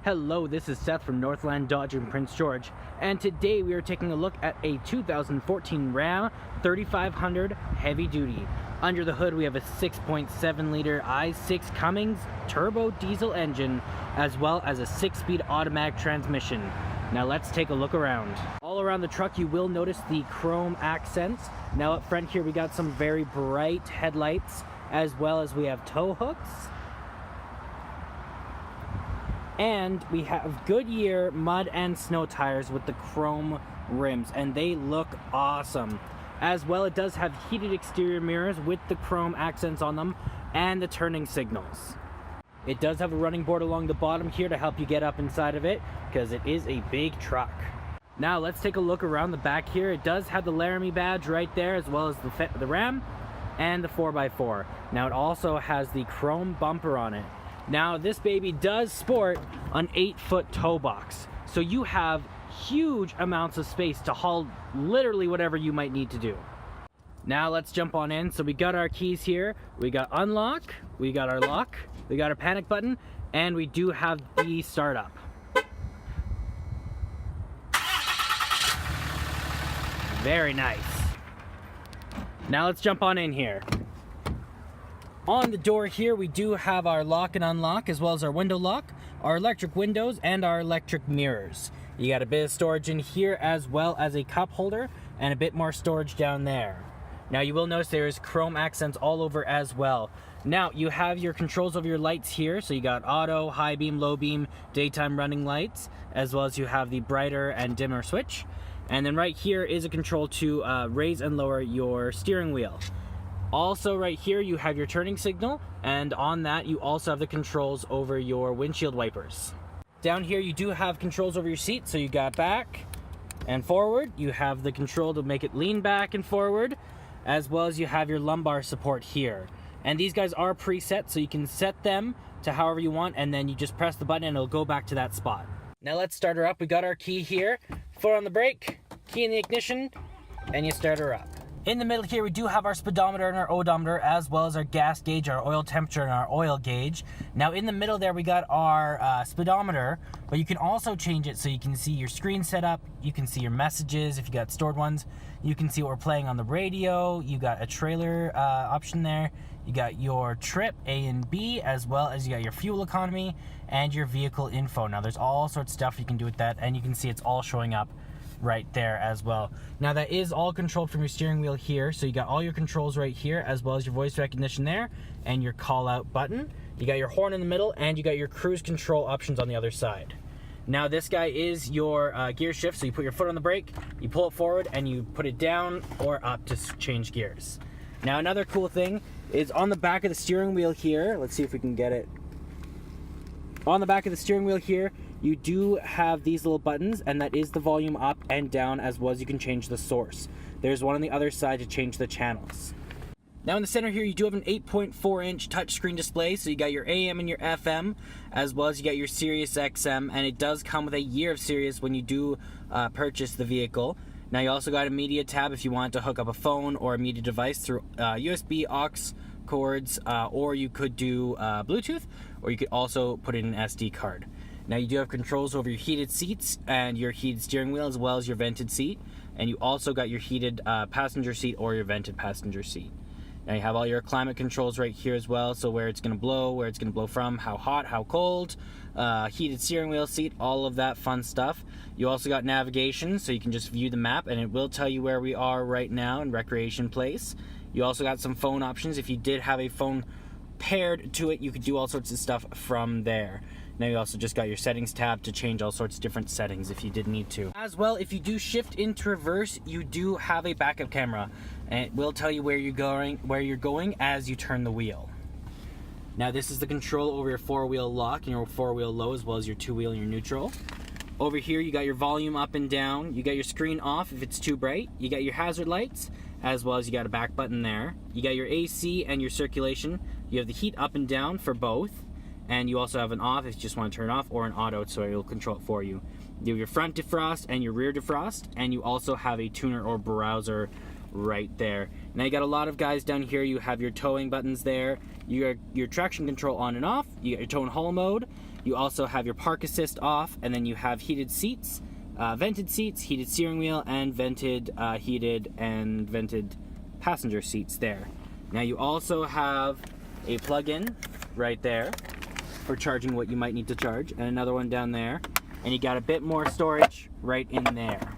Hello, this is Seth from Northland Dodge in Prince George, and today we are taking a look at a 2014 Ram 3500 Heavy Duty. Under the hood we have a 6.7 liter i6 Cummins Turbo diesel engine, as well as a 6-speed automatic transmission. Now let's take a look around. All around the truck you will notice the chrome accents. Now up front here we got some very bright headlights, as well as we have tow hooks. And we have Goodyear mud and snow tires with the chrome rims, and they look awesome. As well, it does have heated exterior mirrors with the chrome accents on them and the turning signals. It does have a running board along the bottom here to help you get up inside of it, because it is a big truck. Now let's take a look around the back here. It does have the Laramie badge right there, as well as the Ram and the 4x4. Now it also has the chrome bumper on it. Now this baby does sport an 8-foot tow box, so you have huge amounts of space to haul literally whatever you might need to do. Now let's jump on in. So we got our keys here, we got unlock, we got our lock, we got our panic button, and we do have the startup. Very nice. Now let's jump on in here. On the door here, we do have our lock and unlock, as well as our window lock, our electric windows, and our electric mirrors. You got a bit of storage in here, as well as a cup holder, and a bit more storage down there. Now you will notice there is chrome accents all over as well. Now you have your controls over your lights here, so you got auto, high beam, low beam, daytime running lights, as well as you have the brighter and dimmer switch. And then right here is a control to raise and lower your steering wheel. Also right here you have your turning signal, and on that you also have the controls over your windshield wipers. Down here you do have controls over your seat, so you got back and forward. You have the control to make it lean back and forward, as well as you have your lumbar support here. And these guys are preset, so you can set them to however you want, and then you just press the button and it'll go back to that spot. Now let's start her up. We got our key here, foot on the brake, key in the ignition, and you start her up. In the middle here, we do have our speedometer and our odometer, as well as our gas gauge, our oil temperature, and our oil gauge. Now in the middle there, we got our speedometer, but you can also change it so you can see your screen setup, you can see your messages if you got stored ones, you can see what we're playing on the radio, you got a trailer option there, you got your trip, A and B, as well as you got your fuel economy and your vehicle info. Now there's all sorts of stuff you can do with that, and you can see it's all showing up right there as well. Now that is all controlled from your steering wheel here, so you got all your controls right here, as well as your voice recognition there and your call out button. You got your horn in the middle, and you got your cruise control options on the other side. Now this guy is your gear shift, so you put your foot on the brake, you pull it forward, and you put it down or up to change gears. Now another cool thing is on the back of the steering wheel here, let's see if we can get it. On the back of the steering wheel here, you do have these little buttons, and that is the volume up and down, as well as you can change the source. There's one on the other side to change the channels. Now in the center here, you do have an 8.4-inch touchscreen display, so you got your AM and your FM, as well as you got your Sirius XM, and it does come with a year of Sirius when you do purchase the vehicle. Now you also got a media tab if you want to hook up a phone or a media device through USB, aux cords, or you could do Bluetooth, or you could also put in an SD card. Now you do have controls over your heated seats and your heated steering wheel, as well as your vented seat, and you also got your heated passenger seat or your vented passenger seat. Now you have all your climate controls right here as well, so where it's going to blow, where it's going to blow from, how hot, how cold, heated steering wheel seat, all of that fun stuff. You also got navigation, so you can just view the map, and it will tell you where we are right now in Recreation Place. You also got some phone options. If you did have a phone paired to it, you could do all sorts of stuff from there. Now you also just got your settings tab to change all sorts of different settings if you did need to. As well, if you do shift into reverse, you do have a backup camera, and it will tell you where you're going as you turn the wheel. Now this is the control over your 4-wheel lock and your 4-wheel low, as well as your 2-wheel and your neutral. Over here you got your volume up and down, you got your screen off if it's too bright, you got your hazard lights, as well as you got a back button there. You got your AC and your circulation, you have the heat up and down for both, and you also have an off if you just want to turn it off, or an auto, so it'll control it for you. You have your front defrost and your rear defrost, and you also have a tuner or browser right there. Now you got a lot of guys down here. You have your towing buttons there, your traction control on and off, you got your tow and haul mode, you also have your park assist off, and then you have heated seats, vented seats, heated steering wheel, and vented passenger seats there. Now you also have a plug-in right there for charging what you might need to charge, and another one down there, and you got a bit more storage right in there.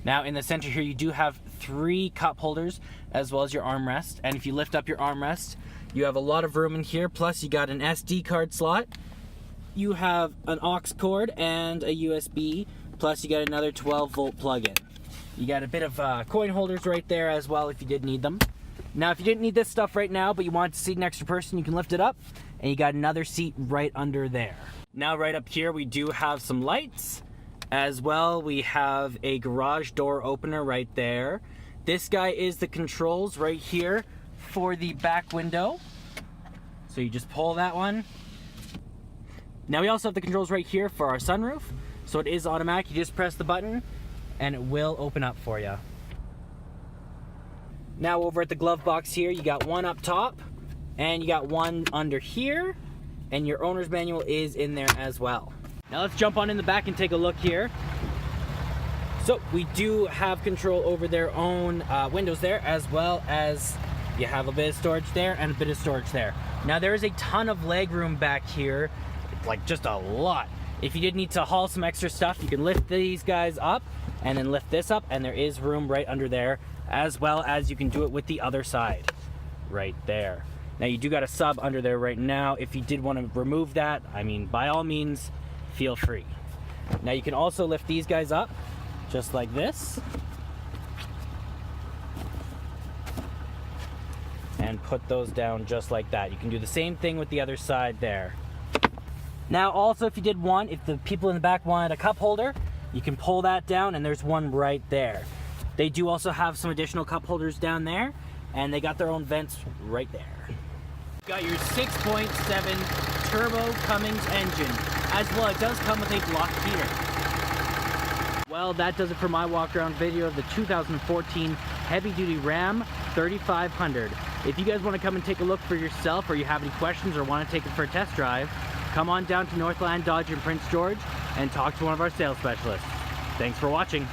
Now in the center here you do have 3 cup holders as well as your armrest, and if you lift up your armrest you have a lot of room in here, plus you got an SD card slot, you have an aux cord and a USB, plus you got another 12-volt plug-in. You got a bit of coin holders right there as well if you did need them. Now if you didn't need this stuff right now but you wanted to seat an extra person, you can lift it up and you got another seat right under there. Now right up here we do have some lights. As well, we have a garage door opener right there. This guy is the controls right here for the back window. So you just pull that one. Now we also have the controls right here for our sunroof. So it is automatic. You just press the button and it will open up for you. Now over at the glove box here, you got one up top and you got one under here, and your owner's manual is in there as well. Now let's jump on in the back and take a look here. So we do have control over their own windows there, as well as you have a bit of storage there and a bit of storage there. Now there is a ton of leg room back here, like just a lot. If you did need to haul some extra stuff, you can lift these guys up and then lift this up, and there is room right under there, as well as you can do it with the other side right there. Now you do got a sub under there right now. If you did want to remove that, I mean, by all means, feel free. Now you can also lift these guys up just like this and put those down just like that. You can do the same thing with the other side there. Now also, if you did want, if the people in the back wanted a cup holder, you can pull that down and there's one right there. They do also have some additional cup holders down there, and they got their own vents right there. Got your 6.7 turbo Cummins engine. As well, it does come with a block heater. Well, that does it for my walk around video of the 2014 heavy duty Ram 3500. If you guys want to come and take a look for yourself, or you have any questions or want to take it for a test drive, come on down to Northland Dodge in Prince George and talk to one of our sales specialists. Thanks for watching.